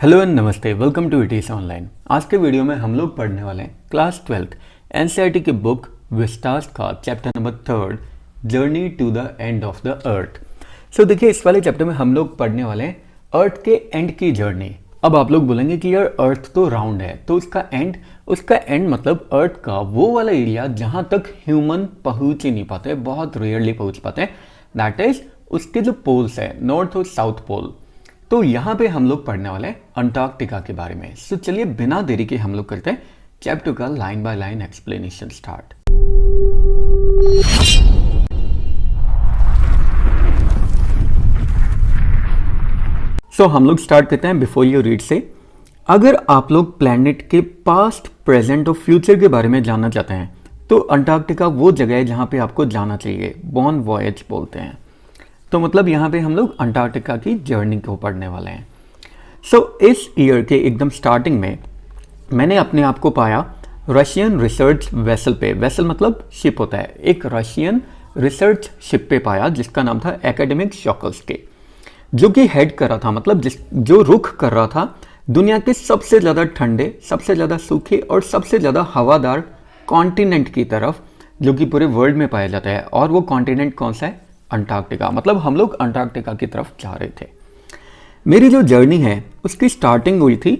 Hello and नमस्ते, welcome to इटीज online. आज के वीडियो में हम लोग पढ़ने वाले हैं क्लास 12th एनसीईआरटी की बुक विस्टास का chapter number 3 journey to the end of the earth. So देखिए, इस वाले चैप्टर में हम लोग पढ़ने वाले हैं अर्थ के एंड की जर्नी। अब आप लोग बोलेंगे कि यार अर्थ तो राउंड है, तो उसका एंड मतलब अर्थ का वो वाला एरिया जहां तक ह्यूमन पहुंच ही नहीं पाते, बहुत रेयरली पहुंच पाते हैं, दैट इज उसके जो पोल्स है, नॉर्थ और साउथ पोल। तो यहाँ पे हम लोग पढ़ने वाले हैं अंटार्कटिका के बारे में। सो चलिए बिना देरी के हम लोग करते हैं चैप्टर का line by line explanation start. So हम लोग स्टार्ट करते हैं बिफोर यू रीड से। अगर आप लोग प्लेनेट के पास्ट, प्रेजेंट और फ्यूचर के बारे में जानना चाहते हैं तो अंटार्कटिका वो जगह है जहाँ पे आपको जाना चाहिए। बॉन वॉयज बोलते हैं। तो मतलब यहाँ पे हम लोग अंटार्कटिका की जर्नी को पढ़ने वाले हैं। सो इस ईयर के एकदम स्टार्टिंग में मैंने अपने आप को पाया रशियन रिसर्च वेसल पे। वेसल मतलब शिप होता है। एक रशियन रिसर्च शिप पे पाया जिसका नाम था एकेडमिक शॉकल्स्की, जो कि हेड कर रहा था, मतलब जो रुख कर रहा था दुनिया के सबसे ज़्यादा ठंडे, सबसे ज़्यादा सूखे और सबसे ज़्यादा हवादार कॉन्टिनेंट की तरफ, जो कि पूरे वर्ल्ड में पाया जाता है। और वो कॉन्टिनेंट कौन सा है? अंटार्कटिका। मतलब हम लोग अंटार्कटिका की तरफ जा रहे थे। मेरी जो जर्नी है उसकी स्टार्टिंग हुई थी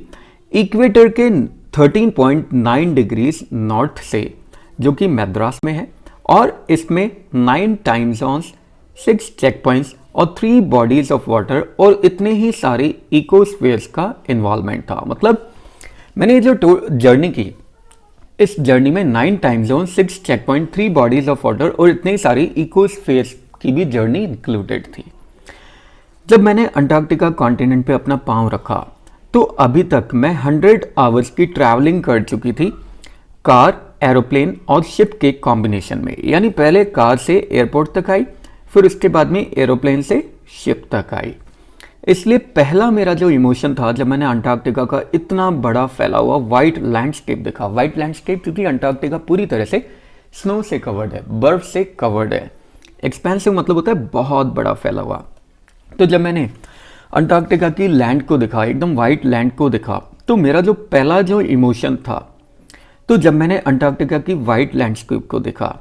इक्वेटर के 13.9 डिग्रीज नॉर्थ से, जो कि मद्रास में है। और इसमें 9 टाइम जोन्स, 6 चेक पॉइंट्स और 3 बॉडीज ऑफ वाटर और इतने ही सारे इकोस्फीयर्स का इन्वॉल्वमेंट था। मतलब मैंने जो जर्नी की, इस जर्नी में 9 time zone, 6 checkpoint, 3 bodies of water और इतने ही सारी इकोस्फीयर्स की भी जर्नी इंक्लूडेड थी। जब मैंने अंटार्कटिका कॉन्टिनेंट पे अपना पांव रखा तो अभी तक मैं 100 आवर्स की ट्रैवलिंग कर चुकी थी, कार, एरोप्लेन और शिप के कॉम्बिनेशन में। यानी पहले कार से एयरपोर्ट तक आई, फिर उसके बाद में एरोप्लेन से शिप तक आई। इसलिए पहला मेरा जो इमोशन था जब मैंने अंटार्कटिका का इतना बड़ा फैला हुआ वाइट लैंडस्केप देखा। वाइट लैंडस्केप क्योंकि अंटार्कटिका पूरी तरह से स्नो से कवर्ड है, बर्फ से कवर्ड है। एक्सपेंसिव मतलब होता है बहुत बड़ा फैला हुआ। तो जब मैंने अंटार्कटिका की लैंड को देखा, एकदम वाइट लैंड को देखा, तो मेरा जो पहला जो इमोशन था, तो जब मैंने अंटार्कटिका की वाइट लैंडस्केप को देखा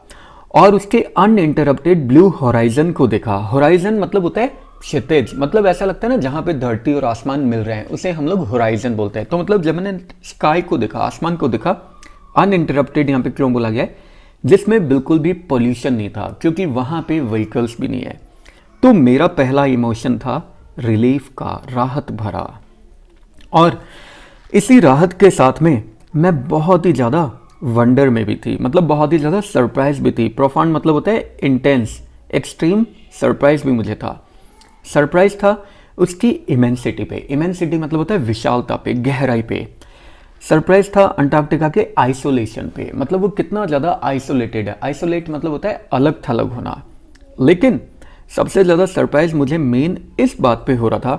और उसके अनइंटरप्टेड ब्लू होराइजन को देखा। होराइजन मतलब होता है क्षितिज, मतलब ऐसा लगता है ना जहाँ पे धरती और आसमान मिल रहे हैं, उसे हम लोग होराइजन बोलते हैं। तो मतलब जब मैंने स्काई को देखा, आसमान को देखा, अनइंटरप्टेड यहाँ पे क्यों बोला गया है, जिसमें बिल्कुल भी पोल्यूशन नहीं था, क्योंकि वहां पे व्हीकल्स भी नहीं है। तो मेरा पहला इमोशन था रिलीफ का, राहत भरा। और इसी राहत के साथ में मैं बहुत ही ज़्यादा वंडर में भी थी, मतलब बहुत ही ज़्यादा सरप्राइज भी थी। प्रोफाउंड मतलब होता है इंटेंस, एक्सट्रीम सरप्राइज भी मुझे था। सरप्राइज था उसकी इमेंसिटी पे। इमेंसिटी मतलब होता है विशालता पे, गहराई पे। सरप्राइज था अंटार्कटिका के आइसोलेशन पे, मतलब वो कितना ज़्यादा आइसोलेटेड है। आइसोलेट मतलब होता है अलग थलग होना। लेकिन सबसे ज़्यादा सरप्राइज मुझे मेन इस बात पे हो रहा था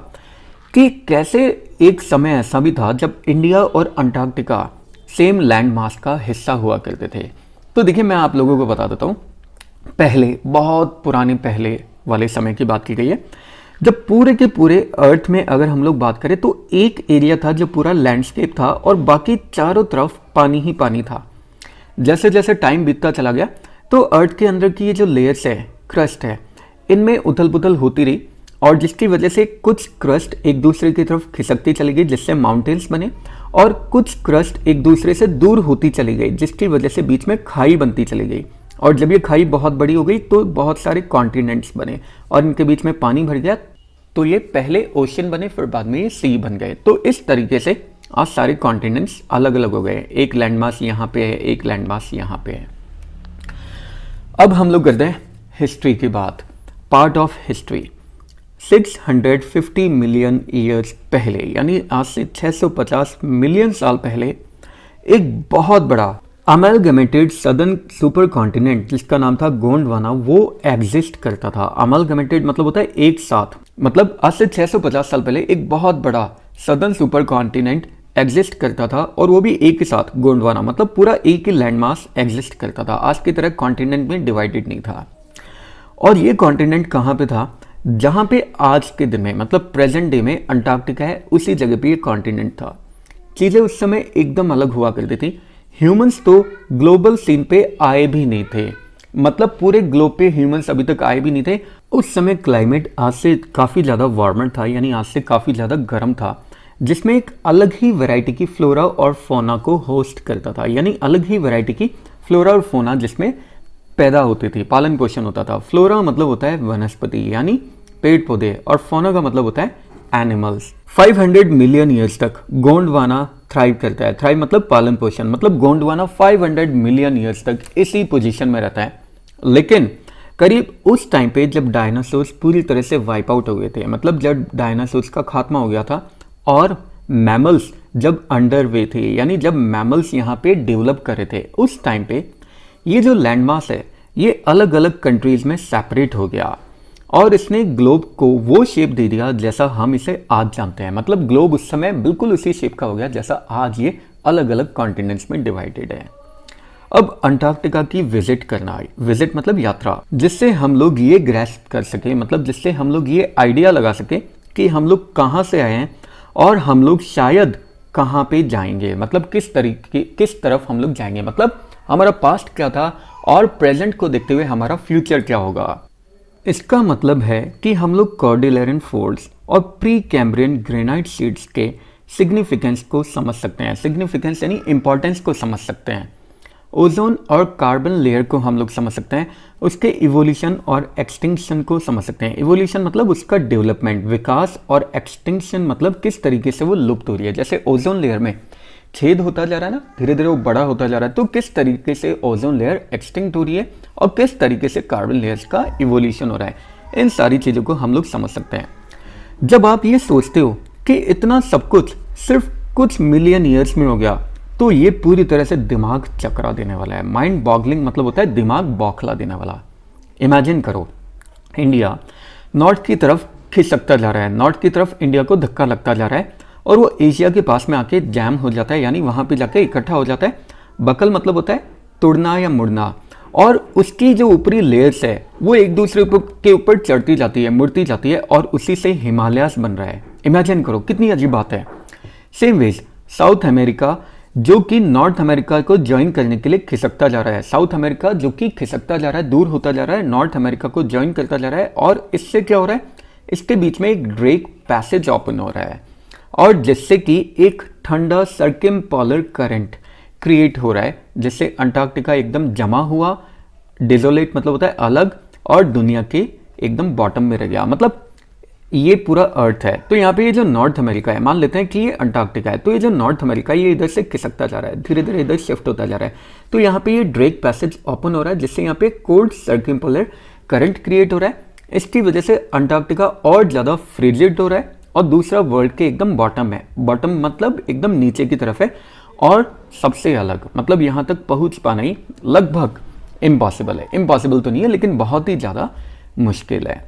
कि कैसे एक समय ऐसा भी था जब इंडिया और अंटार्कटिका सेम लैंड मास का हिस्सा हुआ करते थे। तो देखिए, मैं आप लोगों को बता देता हूँ, पहले, बहुत पुराने पहले वाले समय की बात की गई है, जब पूरे के पूरे अर्थ में अगर हम लोग बात करें तो एक एरिया था जो पूरा लैंडस्केप था और बाकी चारों तरफ पानी ही पानी था। जैसे जैसे टाइम बीतता चला गया तो अर्थ के अंदर की ये जो लेयर्स है, क्रस्ट है, इनमें उथल पुथल होती रही और जिसकी वजह से कुछ क्रस्ट एक दूसरे की तरफ खिसकती चली गई, जिससे माउंटेन्स बने, और कुछ क्रस्ट एक दूसरे से दूर होती चली गई, जिसकी वजह से बीच में खाई बनती चली गई। और जब ये खाई बहुत बड़ी हो गई तो बहुत सारे कॉन्टिनेंट्स बने और इनके बीच में पानी भर गया, तो ये पहले ओशन बने, फिर बाद में ये सी बन गए। तो इस तरीके से आज सारे कॉन्टिनेंट्स अलग अलग हो गए। एक लैंडमास यहाँ पे है, एक लैंडमास यहाँ पे है। अब हम लोग करते हैं हिस्ट्री की बात, part of history. 650 million years पहले, यानी आज से 650 मिलियन साल पहले, एक बहुत बड़ा अमलगमेटेड सदर्न सुपर कॉन्टिनेंट जिसका नाम था गोंडवाना, वो एग्जिस्ट करता था। अमलगमेटेड मतलब होता है एक साथ, मतलब आज से 650 साल पहले एक बहुत बड़ा सदर्न सुपर कॉन्टिनेंट एग्जिस्ट करता था, और वो भी एक ही साथ, गोंडवाना मतलब पूरा एक ही लैंडमास एग्जिस्ट करता था। आज की तरह कॉन्टिनेंट में डिवाइडेड नहीं था। और ये कॉन्टिनेंट कहाँ पे था? जहां पे आज के दिन में मतलब प्रेजेंट डे में अंटार्कटिका है, उसी जगह पे ये कॉन्टिनेंट था। चीजें उस समय एकदम अलग हुआ करती थी। ह्यूमंस तो ग्लोबल सीन पे आए भी नहीं थे, मतलब पूरे ग्लोब पे ह्यूमंस अभी तक आए भी नहीं थे। उस समय क्लाइमेट आज से काफ़ी ज़्यादा वार्मर था, यानी आज से काफ़ी ज़्यादा गर्म था, जिसमें एक अलग ही वैरायटी की फ्लोरा और फोना को होस्ट करता था, यानी अलग ही वैरायटी की फ्लोरा और फोना जिसमें पैदा होती थी, पालन पोषण होता था। फ्लोरा मतलब होता है वनस्पति यानी पेड़ पौधे, और फोना का मतलब होता है एनिमल्स। 500 मिलियन ईयर्स तक गोंडवाना थ्राइव करता है। थ्राइव मतलब पालन पोषण, मतलब गोंडवाना 500 मिलियन ईयर्स तक इसी पोजीशन में रहता है। लेकिन करीब उस टाइम पे जब डायनासोर्स पूरी तरह से वाइप आउट हो गए थे, मतलब जब डायनासोर्स का खात्मा हो गया था और मैमल्स जब अंडर वे थे, यानी जब मैमल्स यहाँ पे डेवलप कर रहे थे, उस टाइम पे ये जो लैंडमास है ये अलग अलग कंट्रीज में सेपरेट हो गया और इसने ग्लोब को वो शेप दे दिया जैसा हम इसे आज जानते हैं। मतलब ग्लोब उस समय बिल्कुल उसी शेप का हो गया जैसा आज ये अलग अलग कॉन्टिनेंट्स में डिवाइडेड है। अब अंटार्कटिका की विजिट करना, विजिट मतलब यात्रा, जिससे हम लोग ये ग्रैस्प कर सके, मतलब जिससे हम लोग ये आइडिया लगा सके कि हम लोग कहाँ से आए हैं और हम लोग शायद कहाँ पे जाएंगे, मतलब किस तरफ हम लोग जाएंगे, मतलब हमारा पास्ट क्या था और प्रेजेंट को देखते हुए हमारा फ्यूचर क्या होगा। इसका मतलब है कि हम लोग कॉर्डिलेरन फोल्ड्स और प्री कैम्ब्रियन ग्रेनाइट शीट्स के सिग्निफिकेंस को समझ सकते हैं। सिग्निफिकेंस यानी इंपॉर्टेंस को समझ सकते हैं। ओजोन और कार्बन लेयर को हम लोग समझ सकते हैं, उसके इवोल्यूशन और एक्सटिंक्शन को समझ सकते हैं। इवोल्यूशन मतलब उसका डेवलपमेंट, विकास, और एक्सटिंक्शन मतलब किस तरीके से वो लुप्त हो रही है। जैसे ओजोन लेयर में छेद होता जा रहा है ना, धीरे धीरे वो बड़ा होता जा रहा है, तो किस तरीके से ओजोन लेयर एक्सटिंक्ट हो रही है और किस तरीके से कार्बन लेयर्स का इवोल्यूशन हो रहा है, इन सारी चीज़ों को हम लोग समझ सकते हैं। जब आप ये सोचते हो कि इतना सब कुछ सिर्फ कुछ मिलियन ईयर्स में हो गया, तो ये पूरी तरह से दिमाग चकरा देने वाला है। माइंड बॉगलिंग मतलब होता है दिमाग बौखला देने वाला। इमेजिन करो, इंडिया नॉर्थ की तरफ खिसकता जा रहा है, नॉर्थ की तरफ इंडिया को धक्का लगता जा रहा है और वो एशिया के पास में आके जैम हो जाता है, यानी वहाँ पे जाके इकट्ठा हो जाता है। बकल मतलब होता है तोड़ना या मुड़ना, और उसकी जो ऊपरी लेयर्स है वो एक दूसरे के ऊपर चढ़ती जाती है, मुड़ती जाती है, और उसी से हिमालयास बन रहा है। इमेजिन करो कितनी अजीब बात है। सेम वेज साउथ अमेरिका जो कि नॉर्थ अमेरिका को ज्वाइन करने के लिए खिसकता जा रहा है, साउथ अमेरिका जो कि खिसकता जा रहा है, दूर होता जा रहा है, नॉर्थ अमेरिका को ज्वाइन करता जा रहा है, और इससे क्या हो रहा है, इसके बीच में एक ड्रेक पैसेज ओपन हो रहा है, और जिससे कि एक ठंडा सर्किमपोलर करंट क्रिएट हो रहा है, जिससे अंटार्कटिका एकदम जमा हुआ, डिजोलेट मतलब होता है अलग, और दुनिया के एकदम बॉटम में रह गया। मतलब ये पूरा अर्थ है। तो यहाँ पे ये जो नॉर्थ अमेरिका है, मान लेते हैं कि ये अंटार्कटिका है, तो ये जो नॉर्थ अमेरिका है ये इधर से खिसकता जा रहा है, धीरे धीरे इधर शिफ्ट होता जा रहा है। तो यहाँ पे ये ड्रेक पैसेज ओपन हो रहा है, जिससे यहाँ पे कोल्ड सर्किमपोलर करंट क्रिएट हो रहा है। इसकी वजह से अंटार्कटिका और ज़्यादा फ्रिजिड हो रहा है, और दूसरा वर्ल्ड के एकदम बॉटम है। बॉटम मतलब एकदम नीचे की तरफ है, और सबसे अलग, मतलब यहाँ तक पहुँच पाना ही लगभग इम्पॉसिबल है। इम्पॉसिबल तो नहीं है, लेकिन बहुत ही ज़्यादा मुश्किल है।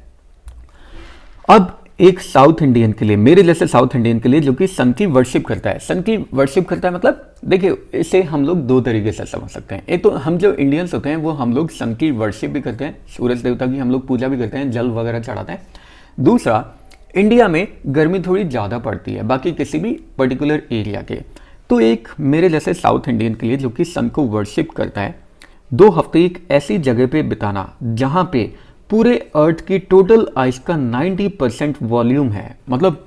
अब एक साउथ इंडियन के लिए, मेरे जैसे साउथ इंडियन के लिए जो कि सन की वर्शिप करता है, सन की वर्शिप करता है, मतलब देखिए इसे हम लोग दो तरीके से समझ सकते हैं। एक तो हम जो इंडियंस होते हैं वो हम लोग सन की वर्शिप भी करते हैं, सूरज देवता की हम लोग पूजा भी करते हैं, जल वगैरह चढ़ाते हैं। दूसरा, इंडिया में गर्मी थोड़ी ज़्यादा पड़ती है बाकी किसी भी पर्टिकुलर एरिया के, तो एक मेरे जैसे साउथ इंडियन के लिए जो कि सन को वर्शिप करता है, 2 हफ्ते एक ऐसी जगह पे बिताना जहाँ पे पूरे अर्थ की टोटल आइस का 90% वॉल्यूम है। मतलब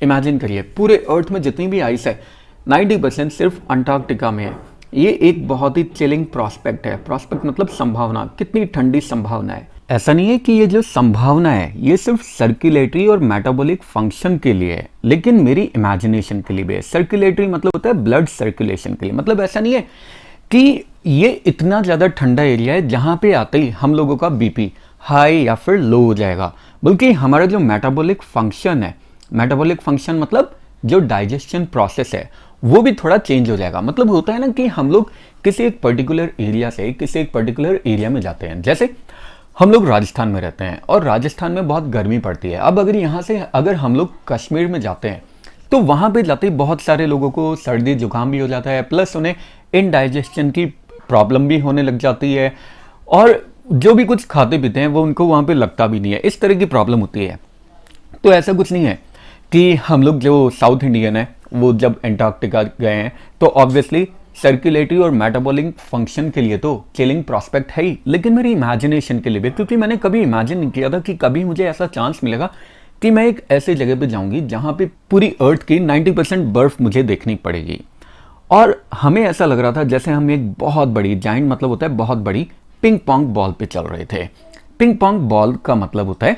इमेजिन करिए पूरे अर्थ में जितनी भी आइस है 90% सिर्फ अंटार्कटिका में है। ये एक बहुत ही चिलिंग प्रॉस्पेक्ट है। प्रॉस्पेक्ट मतलब संभावना, कितनी ठंडी संभावना है। ऐसा नहीं है कि ये जो संभावना है ये सिर्फ सर्कुलेटरी और मेटाबॉलिक फंक्शन के लिए है, लेकिन मेरी इमेजिनेशन के लिए भी है। सर्कुलेटरी मतलब होता है ब्लड सर्कुलेशन के लिए, मतलब ऐसा नहीं है कि ये इतना ज़्यादा ठंडा एरिया है जहाँ पे आते ही हम लोगों का बीपी हाई या फिर लो हो जाएगा, बल्कि हमारा जो मेटाबॉलिक फंक्शन है, मेटाबॉलिक फंक्शन मतलब जो डाइजेशन प्रोसेस है वो भी थोड़ा चेंज हो जाएगा। मतलब होता है ना कि हम लोग किसी एक पर्टिकुलर एरिया से किसी एक पर्टिकुलर एरिया में जाते हैं, जैसे हम लोग राजस्थान में रहते हैं और राजस्थान में बहुत गर्मी पड़ती है। अब अगर यहाँ से अगर हम लोग कश्मीर में जाते हैं तो वहाँ पे जाते ही बहुत सारे लोगों को सर्दी जुकाम भी हो जाता है, प्लस उन्हें इनडाइजेशन की प्रॉब्लम भी होने लग जाती है, और जो भी कुछ खाते पीते हैं वो उनको वहाँ पे लगता भी नहीं है, इस तरह की प्रॉब्लम होती है। तो ऐसा कुछ नहीं है कि हम लोग जो साउथ इंडियन है वो जब एंटार्क्टिका गए हैं तो ऑब्वियसली सर्कुलेटरी और मेटाबॉलिक फंक्शन के लिए तो चिलिंग प्रॉस्पेक्ट है ही, लेकिन मेरी इमेजिनेशन के लिए भी, क्योंकि मैंने कभी इमेजिन नहीं किया था कि कभी मुझे ऐसा चांस मिलेगा कि मैं एक ऐसे जगह पे जाऊंगी जहां पे पूरी अर्थ की 90% बर्फ मुझे देखनी पड़ेगी। और हमें ऐसा लग रहा था जैसे हम एक बहुत बड़ी जाइंट, मतलब होता है बहुत बड़ी, पिंग पोंग बॉल पे चल रहे थे। पिंग पोंग बॉल का मतलब होता है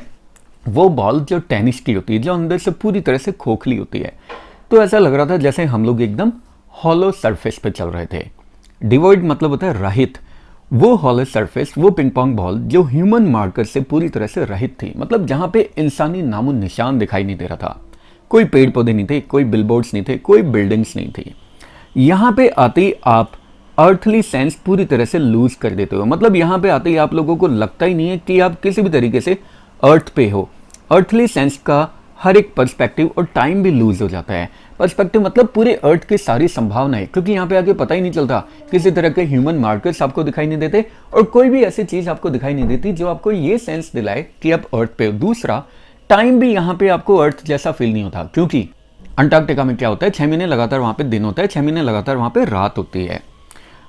वो बॉल जो टेनिस की होती है, जो अंदर से पूरी तरह से खोखली होती है। तो ऐसा लग रहा था जैसे हम लोग एकदम हॉलो सरफेस पे चल रहे थे। डिवॉइड मतलब होता है रहित। वो हॉलो सरफेस, वो पिंग पोंग बॉल जो ह्यूमन मार्कर से पूरी तरह से रहित थी, मतलब जहां पे इंसानी नामो निशान दिखाई नहीं दे रहा था। कोई पेड़ पौधे नहीं थे, कोई बिलबोर्ड्स नहीं थे, कोई बिल्डिंग्स नहीं थी। यहां पे आते ही आप अर्थली सेंस पूरी तरह से लूज कर देते हो। मतलब यहां पे आते ही आप लोगों को लगता ही नहीं है कि आप किसी भी तरीके से अर्थ पे हो। अर्थली सेंस का हर एक पर्सपेक्टिव और टाइम भी लूज हो जाता है। पर्सपेक्टिव मतलब पूरे अर्थ की सारी संभावनाएं, क्योंकि यहाँ पे आके पता ही नहीं चलता, किसी तरह के ह्यूमन मार्कर्स आपको दिखाई नहीं देते और कोई भी ऐसी चीज आपको दिखाई नहीं देती जो आपको ये सेंस दिलाए कि आप अर्थ पे हो। दूसरा, टाइम भी यहाँ पे आपको अर्थ जैसा फील नहीं होता, क्योंकि अंटार्कटिका में क्या होता है, 6 महीने लगातार वहां पे दिन होता है, 6 महीने लगातार वहां पे रात होती है।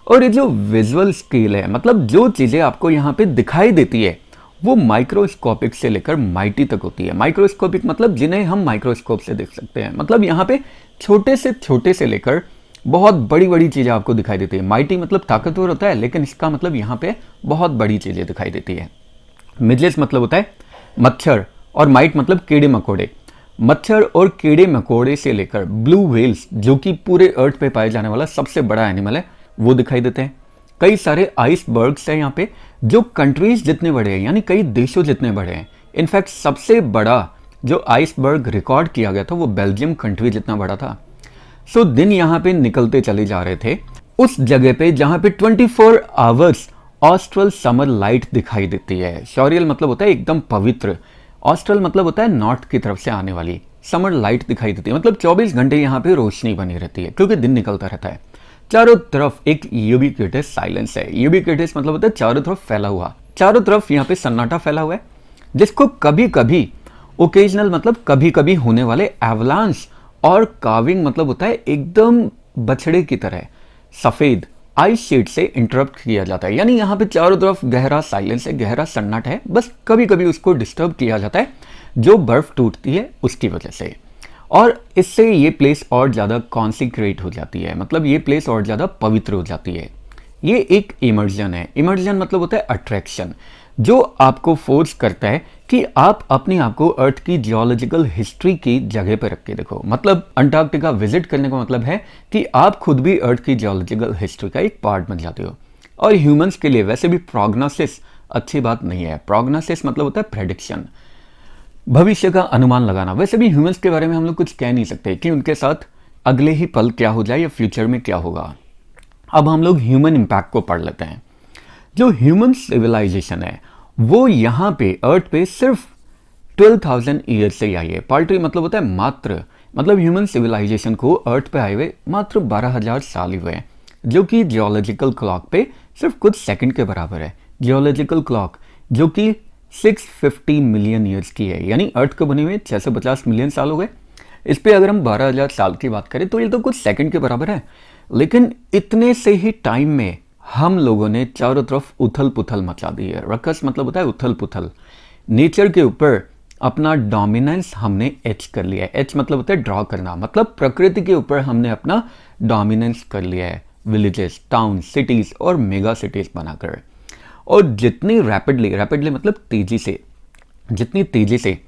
और ये जो विजुअल स्केल है, मतलब जो चीजें आपको यहाँ पे दिखाई देती है वो माइक्रोस्कोपिक से लेकर माइटी तक होती है। माइक्रोस्कोपिक मतलब जिन्हें हम माइक्रोस्कोप से देख सकते हैं, मतलब यहाँ पे छोटे से लेकर बहुत बड़ी बड़ी चीजें आपको दिखाई देती है। माइटी मतलब ताकतवर होता है, लेकिन इसका मतलब यहाँ पे बहुत बड़ी चीजें दिखाई देती है। मिडलेस मतलब होता है मच्छर, और माइट मतलब कीड़े मकोड़े। मच्छर और कीड़े मकोड़े से लेकर ब्लू व्हेल्स, जो कि पूरे अर्थ पे पाए जाने वाला सबसे बड़ा एनिमल है, वो दिखाई देते हैं। कई सारे आइसबर्ग्स हैं यहाँ पे, जो कंट्रीज जितने बड़े हैं, यानी कई देशों जितने बड़े हैं। इनफैक्ट सबसे बड़ा जो आइसबर्ग रिकॉर्ड किया गया था वो बेल्जियम कंट्री जितना बड़ा था। सो दिन यहाँ पे निकलते चले जा रहे थे उस जगह पे जहाँ पे 24 आवर्स ऑस्ट्रल समर लाइट दिखाई देती है। शॉरियल मतलब होता है एकदम पवित्र, ऑस्ट्रल मतलब होता है नॉर्थ की तरफ से आने वाली। समर लाइट दिखाई देती है, मतलब 24 घंटे यहाँ पे रोशनी बनी रहती है, क्योंकि दिन निकलता रहता है। चारों तरफ एक यूबिक्विटस साइलेंस है। यूबिक्विटस मतलब होता है चारों तरफ फैला हुआ, चारों तरफ यहाँ पे सन्नाटा फैला हुआ है, जिसको कभी कभी ओकेजनल मतलब कभी कभी होने वाले एवलांस और काविंग मतलब होता है एकदम बछड़े की तरह सफेद आइस शीट से इंटरप्ट किया जाता है। यानी यहाँ पे चारों तरफ गहरा साइलेंस है, गहरा सन्नाटा है, बस कभी कभी उसको डिस्टर्ब किया जाता है जो बर्फ टूटती है उसकी वजह से। और इससे ये प्लेस और ज़्यादा कॉन्सिक्रेट हो जाती है, मतलब ये प्लेस और ज़्यादा पवित्र हो जाती है। ये एक इमर्जन है। इमर्जन मतलब होता है अट्रैक्शन, जो आपको फोर्स करता है कि आप अपने आप को अर्थ की जियोलॉजिकल हिस्ट्री की जगह पर रख के देखो। मतलब अंटार्कटिका विजिट करने का मतलब है कि आप खुद भी अर्थ की जियोलॉजिकल हिस्ट्री का एक पार्ट बन जाते हो। और ह्यूमंस के लिए वैसे भी प्रोग्नोसिस अच्छी बात नहीं है। प्रोग्नोसिस मतलब होता है प्रेडिक्शन, भविष्य का अनुमान लगाना। वैसे भी ह्यूमंस के बारे में हम लोग कुछ कह नहीं सकते कि उनके साथ अगले ही पल क्या हो जाए या फ्यूचर में क्या होगा। अब हम लोग ह्यूमन इम्पैक्ट को पढ़ लेते हैं। जो ह्यूमन सिविलाइजेशन है वो यहाँ पे अर्थ पे सिर्फ 12,000 ईयर्स से आई है। पार्टरी मतलब होता है मात्र, मतलब ह्यूमन सिविलाइजेशन को अर्थ पे आए हुए मात्र 12,000 साल ही हुए हैं, जो कि जियोलॉजिकल क्लॉक पे सिर्फ कुछ सेकंड के बराबर है। जियोलॉजिकल क्लॉक जो कि 650 मिलियन ईयर्स की है, यानी अर्थ को बने हुए 650 मिलियन साल हो गए। इस पे अगर हम 12,000 साल की बात करें तो ये तो कुछ सेकंड के बराबर है। लेकिन इतने से ही टाइम में हम लोगों ने चारों तरफ उथल पुथल मचा दी है। रकस मतलब होता है उथल पुथल। नेचर के ऊपर अपना डोमिनेंस हमने एच कर लिया है। एच मतलब होता है ड्रॉ करना, मतलब प्रकृति के ऊपर हमने अपना डोमिनेंस कर लिया है। विलेजेस, टाउन, सिटीज और मेगा सिटीज बनाकर। और जितनी रैपिडली मतलब तेजी से, जितनी तेजी से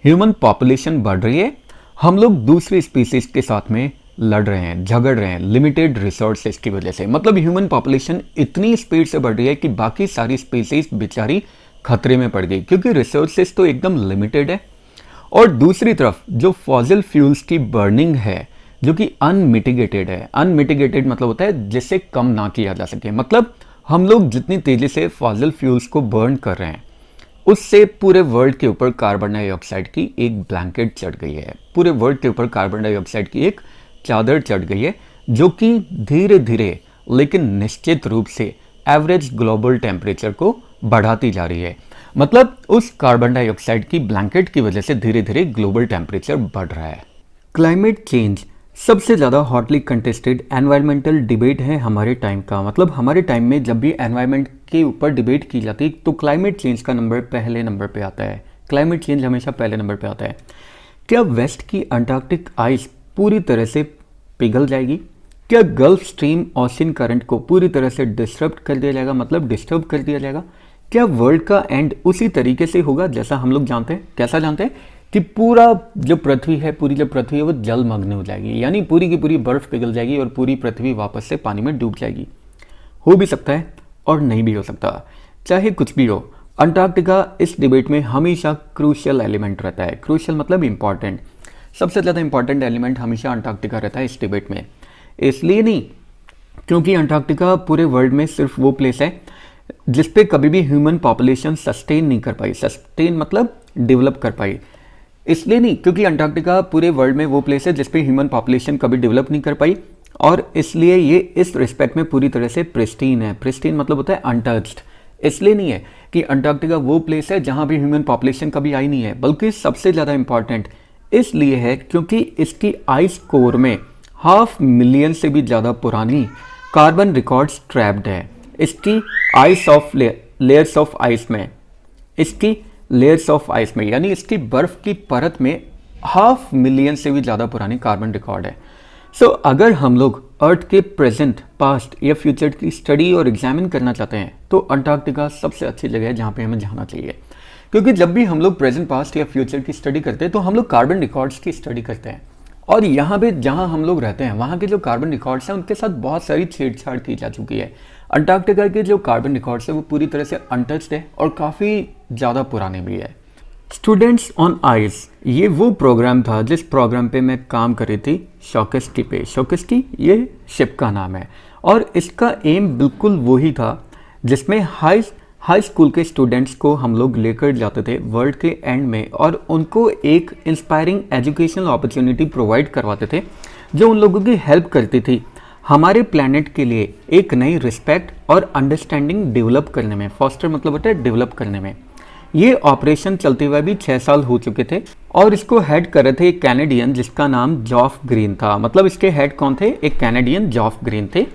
ह्यूमन पॉपुलेशन बढ़ रही है, हम लोग दूसरी स्पीसीज के साथ में लड़ रहे हैं, झगड़ रहे हैं लिमिटेड रिसोर्सेज की वजह से। मतलब ह्यूमन पॉपुलेशन इतनी स्पीड से बढ़ रही है कि बाकी सारी स्पीसीज बेचारी खतरे में पड़ गई, क्योंकि रिसोर्सेज तो एकदम लिमिटेड है। और दूसरी तरफ जो फॉसिल फ्यूल्स की बर्निंग है जो कि अनमिटिगेटेड है। अनमिटिगेटेड मतलब होता है जिससे कम ना किया जा सके। मतलब हम लोग जितनी तेजी से फॉसिल फ्यूल्स को बर्न कर रहे हैं उससे पूरे वर्ल्ड के ऊपर कार्बन डाइऑक्साइड की एक ब्लैंकेट चढ़ गई है। पूरे वर्ल्ड के ऊपर कार्बन डाइऑक्साइड की एक चादर चढ़ गई है, जो कि धीरे धीरे लेकिन निश्चित रूप से एवरेज ग्लोबल टेम्परेचर को बढ़ाती जा रही है। मतलब उस कार्बन डाइऑक्साइड की ब्लैंकेट की वजह से धीरे धीरे ग्लोबल टेम्परेचर बढ़ रहा है। क्लाइमेट चेंज सबसे ज़्यादा हॉटली कंटेस्टेड एनवायरमेंटल डिबेट है हमारे टाइम का। मतलब हमारे टाइम में जब भी एनवायरमेंट के ऊपर डिबेट की जाती तो क्लाइमेट चेंज का नंबर पहले नंबर पे आता है। क्लाइमेट चेंज हमेशा पहले नंबर पे आता है। क्या वेस्ट की अंटार्कटिक आइस पूरी तरह से पिघल जाएगी? क्या गल्फ स्ट्रीम ओशन करंट को पूरी तरह से डिस्टर्ब कर दिया जाएगा, मतलब डिस्टर्ब कर दिया जाएगा? क्या वर्ल्ड का एंड उसी तरीके से होगा जैसा हम लोग जानते हैं? कैसा जानते हैं कि पूरा जो पृथ्वी है, पूरी जो पृथ्वी है वो जलमग्न हो जाएगी, यानी पूरी की पूरी बर्फ पिघल जाएगी और पूरी पृथ्वी वापस से पानी में डूब जाएगी। हो भी सकता है और नहीं भी हो सकता। चाहे कुछ भी हो, अंटार्कटिका इस डिबेट में हमेशा क्रूशियल एलिमेंट रहता है। क्रूशियल मतलब इंपॉर्टेंट, सबसे ज़्यादा इंपॉर्टेंट एलिमेंट हमेशा अंटार्कटिका रहता है इस डिबेट में। इसलिए नहीं क्योंकि अंटार्कटिका पूरे वर्ल्ड में सिर्फ वो प्लेस है जिस पे कभी भी ह्यूमन पॉपुलेशन सस्टेन नहीं कर पाई। सस्टेन मतलब डेवलप कर पाई। इसलिए नहीं क्योंकि अंटार्कटिका पूरे वर्ल्ड में वो प्लेस है जिस पे ह्यूमन पॉपुलेशन कभी डेवलप नहीं कर पाई, और इसलिए ये इस रिस्पेक्ट में पूरी तरह से प्रिस्टीन है। प्रिस्टीन मतलब होता है अनटच्ड। इसलिए नहीं है कि अंटार्कटिका वो प्लेस है जहां भी ह्यूमन पॉपुलेशन कभी आई नहीं है, बल्कि सबसे ज़्यादा इंपॉर्टेंट इसलिए है क्योंकि इसकी आइस कोर में 500,000 से भी ज़्यादा पुरानी कार्बन रिकॉर्ड्स ट्रैप्ड है। इसकी ice of layers of ice में, इसकी लेयर्स ऑफ आइस में यानी इसकी बर्फ की परत में 500,000 से भी ज़्यादा पुरानी कार्बन रिकॉर्ड है। सो अगर हम लोग अर्थ के प्रेजेंट, पास्ट या फ्यूचर की स्टडी और एग्जामिन करना चाहते हैं तो अंटार्कटिका सबसे अच्छी जगह है जहाँ पे हमें जाना चाहिए। क्योंकि जब भी हम लोग प्रेजेंट, पास्ट या फ्यूचर की स्टडी करते हैं तो हम लोग कार्बन रिकॉर्ड्स की स्टडी करते हैं, और यहाँ पे जहाँ हम लोग रहते हैं वहाँ के जो कार्बन रिकॉर्ड्स हैं उनके साथ बहुत सारी छेड़छाड़ की जा चुकी है। अंटार्कटिका के जो कार्बन रिकॉर्ड्स है वो पूरी तरह से अनटच्ड है और काफ़ी ज़्यादा पुराने भी है। स्टूडेंट्स ऑन आइस, ये वो प्रोग्राम था जिस प्रोग्राम पे मैं काम कर रही थी शॉकेस्की पे। शॉकेस्की ये शिप का नाम है, और इसका एम बिल्कुल वही था जिसमें हाई स्कूल के स्टूडेंट्स को हम लोग लेकर जाते थे वर्ल्ड के एंड में, और उनको एक इंस्पायरिंग एजुकेशनल अपॉर्चुनिटी प्रोवाइड करवाते थे जो उन लोगों की हेल्प करती थी हमारे प्लैनेट के लिए एक नई रिस्पेक्ट और अंडरस्टैंडिंग डेवलप करने में। फॉस्टर मतलब होता है डेवलप करने में। ये ऑपरेशन चलते हुए भी 6 साल हो चुके थे, और इसको हेड कर रहे थे एक कैनेडियन जिसका नाम जॉफ ग्रीन था। मतलब इसके हेड कौन थे? एक कैनेडियन जॉफ ग्रीन थे,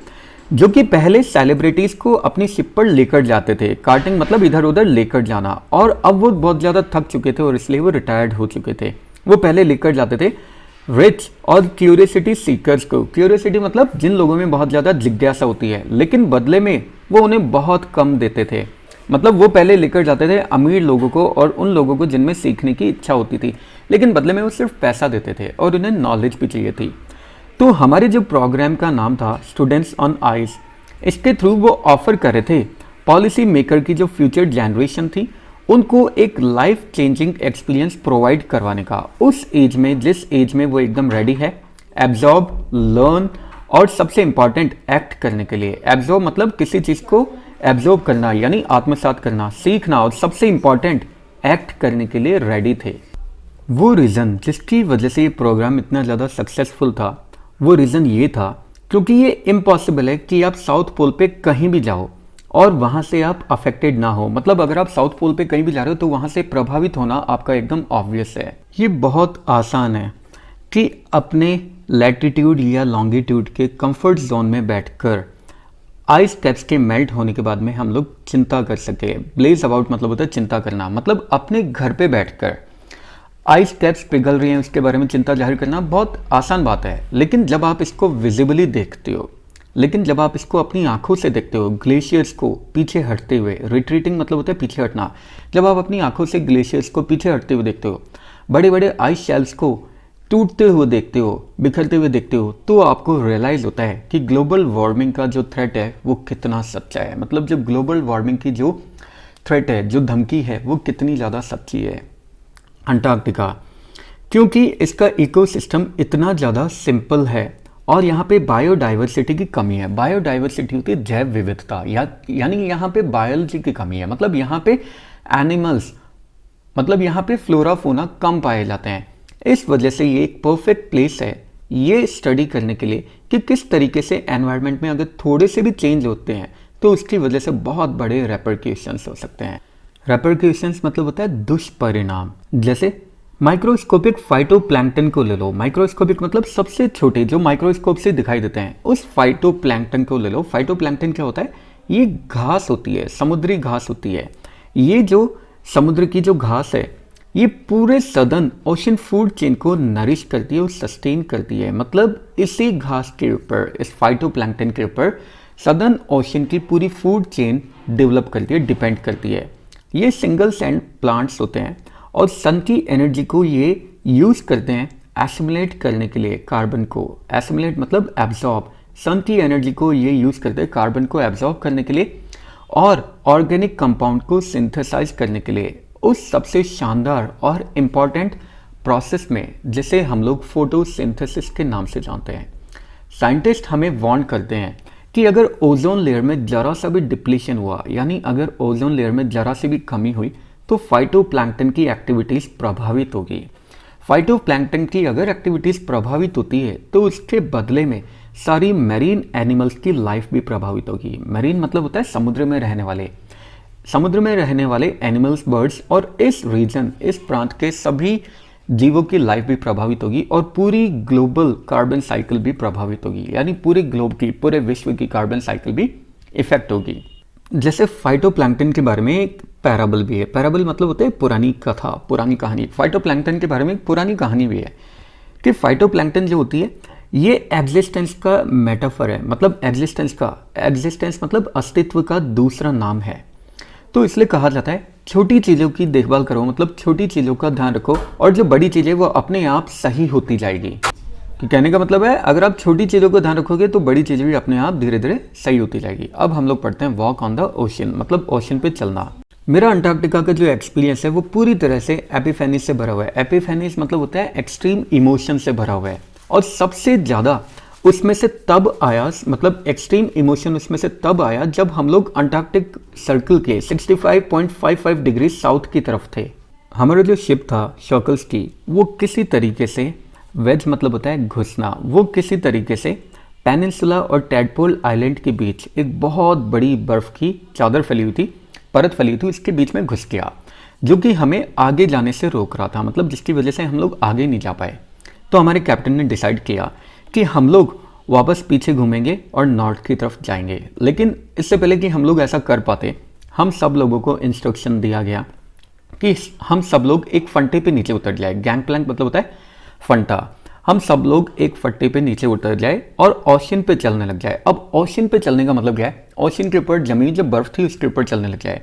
जो कि पहले सेलिब्रिटीज को अपनी शिप पर लेकर जाते थे। कार्टिंग मतलब इधर उधर लेकर जाना, और अब वो बहुत ज़्यादा थक चुके थे और इसलिए वो रिटायर्ड हो चुके थे। वो पहले लेकर जाते थे रिच और क्यूरियोसिटी सीकर्स को। क्यूरियोसिटी मतलब जिन लोगों में बहुत ज़्यादा जिज्ञासा होती है, लेकिन बदले में वो उन्हें बहुत कम देते थे। मतलब वो पहले लेकर जाते थे अमीर लोगों को और उन लोगों को जिनमें सीखने की इच्छा होती थी, लेकिन बदले में वो सिर्फ पैसा देते थे और उन्हें नॉलेज भी चाहिए थी। तो हमारे जो प्रोग्राम का नाम था स्टूडेंट्स ऑन आइस, इसके थ्रू वो ऑफर कर रहे थे पॉलिसी मेकर की जो फ्यूचर जनरेशन थी उनको एक लाइफ चेंजिंग एक्सपीरियंस प्रोवाइड करवाने का, उस एज में जिस एज में वो एकदम रेडी है एब्जॉर्ब, लर्न और सबसे इंपॉर्टेंट एक्ट करने के लिए। एब्जॉर्ब मतलब किसी चीज़ को एब्जॉर्ब करना यानी आत्मसात करना, सीखना, और सबसे इंपॉर्टेंट एक्ट करने के लिए रेडी थे। वो रीज़न जिसकी वजह से ये प्रोग्राम इतना ज़्यादा सक्सेसफुल था, वो रीज़न ये था क्योंकि ये इम्पॉसिबल है कि आप साउथ पोल पे कहीं भी जाओ और वहाँ से आप अफेक्टेड ना हो। मतलब अगर आप साउथ पोल पे कहीं भी जा रहे हो तो वहाँ से प्रभावित होना आपका एकदम ऑब्वियस है। ये बहुत आसान है कि अपने लैटिट्यूड या लॉन्गिट्यूड के कंफर्ट जोन में बैठकर आइस कैप्स के मेल्ट होने के बाद में हम लोग चिंता कर सके। ब्लेज अबाउट मतलब होता है चिंता करना, मतलब अपने घर पे बैठकर आइस कैप्स पिघल रही हैं उसके बारे में चिंता जाहिर करना बहुत आसान बात है। लेकिन जब आप इसको विजिबली देखते हो, लेकिन जब आप इसको अपनी आंखों से देखते हो, ग्लेशियर्स को पीछे हटते हुए, रिट्रीटिंग मतलब होता है पीछे हटना, जब आप अपनी आंखों से ग्लेशियर्स को पीछे हटते हुए देखते हो, बड़े बड़े आइस शेल्स को टूटते हुए देखते हो, बिखरते हुए देखते हो, तो आपको रियलाइज़ होता है कि ग्लोबल वार्मिंग का जो थ्रेट है वो कितना सच्चा है। मतलब जो ग्लोबल वार्मिंग की जो थ्रेट है, जो धमकी है, वो कितनी ज़्यादा सच्ची है। अंटार्कटिका क्योंकि इसका इकोसिस्टम इतना ज़्यादा सिंपल है और यहाँ पे बायोडाइवर्सिटी की कमी है। बायोडाइवर्सिटी होती है जैव विविधता, यानी यहाँ पे बायोलॉजी की कमी है। मतलब यहाँ पे एनिमल्स, मतलब यहाँ पे फ्लोरा फोना कम पाए जाते हैं। इस वजह से ये एक परफेक्ट प्लेस है ये स्टडी करने के लिए कि किस तरीके से एनवायरनमेंट में अगर थोड़े से भी चेंज होते हैं तो उसकी वजह से बहुत बड़े रेपरक्यूशंस हो सकते हैं। रेपरक्यूशंस मतलब होता है दुष्परिणाम। जैसे माइक्रोस्कोपिक फाइटोप्लैंक्टन को ले लो। माइक्रोस्कोपिक मतलब सबसे छोटे, जो माइक्रोस्कोप से दिखाई देते हैं, उस फाइटोप्लैंक्टन को ले लो। फाइटोप्लैंक्टन क्या होता है? ये घास होती है, समुद्री घास होती है। ये जो समुद्र की जो घास है, ये पूरे सदर्न ओशन फूड चेन को नरिश करती है और सस्टेन करती है। मतलब इसी घास के ऊपर, इस फाइटोप्लैंक्टन के ऊपर सदर्न ओशन की पूरी फूड चेन डेवलप करती है, डिपेंड करती है। ये सिंगल सेल प्लांट्स होते हैं और सन की एनर्जी को ये यूज करते हैं एसिमुलेट करने के लिए कार्बन को। एसिमुलेट मतलब एब्जॉर्ब। सन की एनर्जी को ये यूज करते हैं कार्बन को एब्जॉर्ब करने के लिए और ऑर्गेनिक कंपाउंड को सिंथेसाइज करने के लिए, उस सबसे शानदार और इम्पॉर्टेंट प्रोसेस में जिसे हम लोग फोटोसिंथेसिस के नाम से जानते हैं। साइंटिस्ट हमें वार्न करते हैं कि अगर ओजोन लेयर में जरा सा भी डिप्लीशन हुआ, यानी अगर ओजोन लेयर में जरा सी भी कमी हुई, तो फाइटोप्लैंक्टन की एक्टिविटीज प्रभावित होगी। फाइटोप्लैंक्टन की अगर एक्टिविटीज प्रभावित होती है तो उसके बदले में सारी मैरीन एनिमल्स की लाइफ भी प्रभावित होगी। मैरीन मतलब होता है समुद्र में रहने वाले, समुद्र में रहने वाले एनिमल्स, बर्ड्स, और इस रीजन, इस प्रांत के सभी जीवों की लाइफ भी प्रभावित होगी और पूरी ग्लोबल कार्बन साइकिल भी प्रभावित होगी। यानी पूरे ग्लोब की, पूरे विश्व की कार्बन साइकिल भी इफेक्ट होगी। जैसे फाइटोप्लैंक्टन के बारे में एक पैराबल भी है। पैराबल मतलब होता है पुरानी कथा, पुरानी कहानी। फाइटोप्लैंक्टन के बारे में एक पुरानी कहानी भी है कि फाइटोप्लैंक्टन जो होती है ये एग्जिस्टेंस का मेटाफर है। मतलब एग्जिस्टेंस मतलब अस्तित्व का दूसरा नाम है। तो इसलिए कहा जाता है छोटी चीज़ों की देखभाल करो, मतलब छोटी चीज़ों का ध्यान रखो और जो बड़ी चीज़ें वो अपने आप सही होती जाएगी। कि कहने का मतलब है अगर आप छोटी चीज़ों का ध्यान रखोगे तो बड़ी चीज़ें भी अपने आप धीरे धीरे सही होती जाएगी। अब हम लोग पढ़ते हैं वॉक ऑन द ओशन, मतलब ओशन पे चलना। मेरा अंटार्कटिका का जो एक्सपीरियंस है वो पूरी तरह से एपिफेनीज से भरा हुआ है। एपिफेनीज मतलब होता है एक्सट्रीम इमोशन से भरा हुआ है और सबसे ज़्यादा उसमें से तब आया, मतलब एक्सट्रीम इमोशन उसमें से तब आया जब हम लोग अंटार्कटिक सर्कल के 65.55 डिग्री साउथ की तरफ थे। हमारा जो शिप था शॉकल्सकी, वो किसी तरीके से वेज मतलब होता है घुसना, वो किसी तरीके से पेनिनसुला और टैडपोल आइलैंड के बीच एक बहुत बड़ी बर्फ की चादर फैली हुई थी, परत फैली हुई थी, उसके बीच में घुस गया, जो कि हमें आगे जाने से रोक रहा था, मतलब जिसकी वजह से हम लोग आगे नहीं जा पाए। तो हमारे कैप्टन ने डिसाइड किया कि हम लोग वापस पीछे घूमेंगे और नॉर्थ की तरफ जाएंगे। लेकिन इससे पहले कि हम लोग ऐसा कर पाते, हम सब लोगों को इंस्ट्रक्शन दिया गया कि हम सब लोग एक फंटे पे नीचे उतर जाए। गैंग प्लैंक मतलब होता है फंटा। हम सब लोग एक फट्टे पे नीचे उतर जाए और ओशन पे चलने लग जाए। अब ओशन पे चलने का मतलब क्या है? ओशन के ऊपर जमीन जो बर्फ थी उसके ऊपर चलने लग जाए।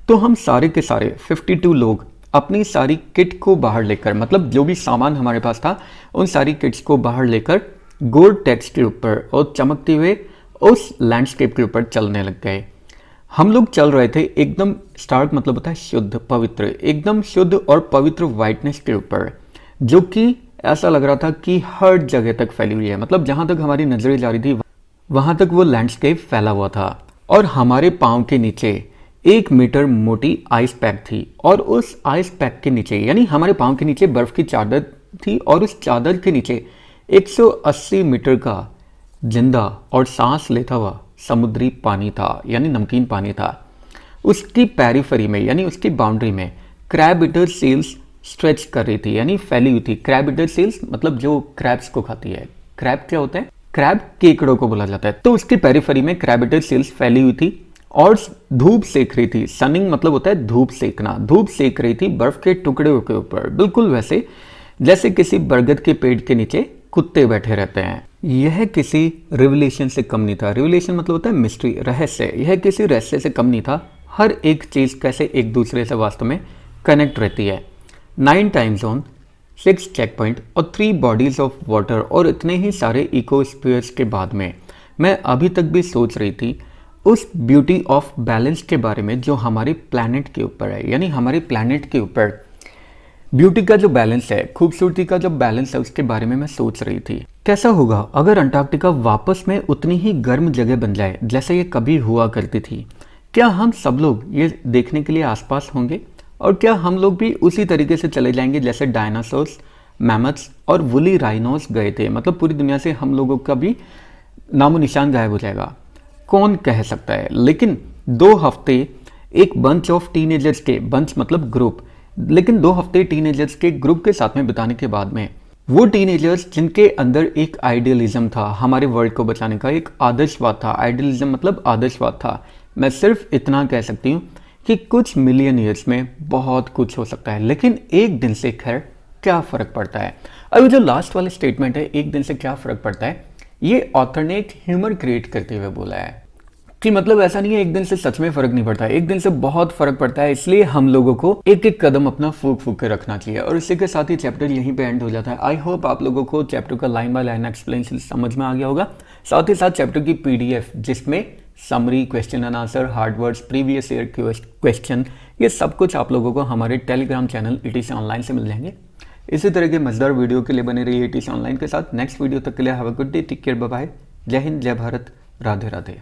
तो हम सारे के सारे 52 लोग अपनी सारी किट को बाहर लेकर, मतलब जो भी सामान हमारे पास था उन सारी किट्स को बाहर लेकर गोल्ड टेक्स के ऊपर और चमकते हुए उस लैंडस्केप के ऊपर चलने लग गए। हम लोग चल रहे थे एकदम स्टार्क मतलब होता है शुद्ध, पवित्र, एकदम शुद्ध और पवित्र वाइटनेस के ऊपर, जो कि ऐसा लग रहा था कि हर जगह तक फैली हुई है। मतलब जहां तक हमारी नजरें जा रही थी वहां तक वो लैंडस्केप फैला हुआ था और हमारे पाँव के नीचे 1 मीटर मोटी आइस पैक थी और उस आइस पैक के नीचे, यानी हमारे पाँव के नीचे बर्फ की चादर थी और उस चादर के नीचे 180 मीटर का जिंदा और सांस लेता हुआ समुद्री पानी था, यानी नमकीन पानी था। उसकी पेरिफेरी में, यानी उसकी बाउंड्री में क्रैब ईटर सील्स स्ट्रेच कर रही थी, यानी फैली हुई थी। क्रैब ईटर सील्स मतलब जो क्रैब्स को खाती है। क्रैब क्या होता है? क्रैब केकड़ों को बोला जाता है। तो उसकी पेरिफेरी में क्रैब ईटर सील्स फैली हुई थी और धूप सेक रही थी। सनिंग मतलब होता है धूप सेकना। धूप सेक रही थी बर्फ के टुकड़े के ऊपर, बिल्कुल वैसे जैसे किसी बरगद के पेड़ के नीचे कुत्ते बैठे रहते हैं। यह किसी रिवलेशन से कम नहीं था। रिवलेशन मतलब होता है मिस्ट्री, रहस्य। यह किसी रहस्य से कम नहीं था। हर एक चीज कैसे एक दूसरे से वास्तव में कनेक्ट रहती है। 9 टाइम जोन, 6 चेक पॉइंट और 3 बॉडीज ऑफ वाटर और इतने ही सारे इकोस्फीयर्स के बाद में मैं अभी तक भी सोच रही थी उस ब्यूटी ऑफ बैलेंस के बारे में जो हमारे प्लैनेट के ऊपर है। यानी हमारे प्लैनेट के ऊपर ब्यूटी का जो बैलेंस है, खूबसूरती का जो बैलेंस है, उसके बारे में मैं सोच रही थी। कैसा होगा अगर अंटार्कटिका वापस में उतनी ही गर्म जगह बन जाए जैसे ये कभी हुआ करती थी? क्या हम सब लोग ये देखने के लिए आसपास होंगे? और क्या हम लोग भी उसी तरीके से चले जाएंगे जैसे डायनासोर्स, मैमथ्स और वुली राइनोस गए थे? मतलब पूरी दुनिया से हम लोगों का भी नामो निशान गायब हो जाएगा। कौन कह सकता है। लेकिन 2 हफ्ते एक बंच ऑफ टीनेजर्स के, बंच मतलब ग्रुप, लेकिन 2 हफ्ते टीनेजर्स के ग्रुप के साथ में बिताने के बाद में वो टीनेजर्स जिनके अंदर एक आइडियलिज्म था, हमारे वर्ल्ड को बचाने का एक आदर्शवाद था, आइडियलिज्म मतलब आदर्शवाद था, मैं सिर्फ इतना कह सकती हूँ कि कुछ मिलियन ईयर्स में बहुत कुछ हो सकता है, लेकिन एक दिन से खैर क्या फ़र्क पड़ता है। अभी जो लास्ट वाला स्टेटमेंट है, एक दिन से क्या फ़र्क पड़ता है, ये ऑथर ने एक ह्यूमर क्रिएट करते हुए बोला है कि मतलब ऐसा नहीं है एक दिन से सच में फ़र्क नहीं पड़ता है, एक दिन से बहुत फ़र्क पड़ता है। इसलिए हम लोगों को एक एक कदम अपना फूक फूक के रखना चाहिए। और इसी के साथ ही चैप्टर यहीं पे एंड हो जाता है। आई होप आप लोगों को चैप्टर का लाइन बाय लाइन एक्सप्लेनेशन समझ में आ गया होगा। साथ ही साथ चैप्टर की PDF जिसमें summary, question and answer, hard words, previous year question, ये सब कुछ आप लोगों को हमारे टेलीग्राम चैनल ETC ऑनलाइन से मिल जाएंगे। इसी तरह के मजेदार वीडियो के लिए बने रहिए ETC ऑनलाइन के साथ। नेक्स्ट वीडियो तक के लिए have a good day, take care, bye bye, जय हिंद, जय भारत, राधे राधे।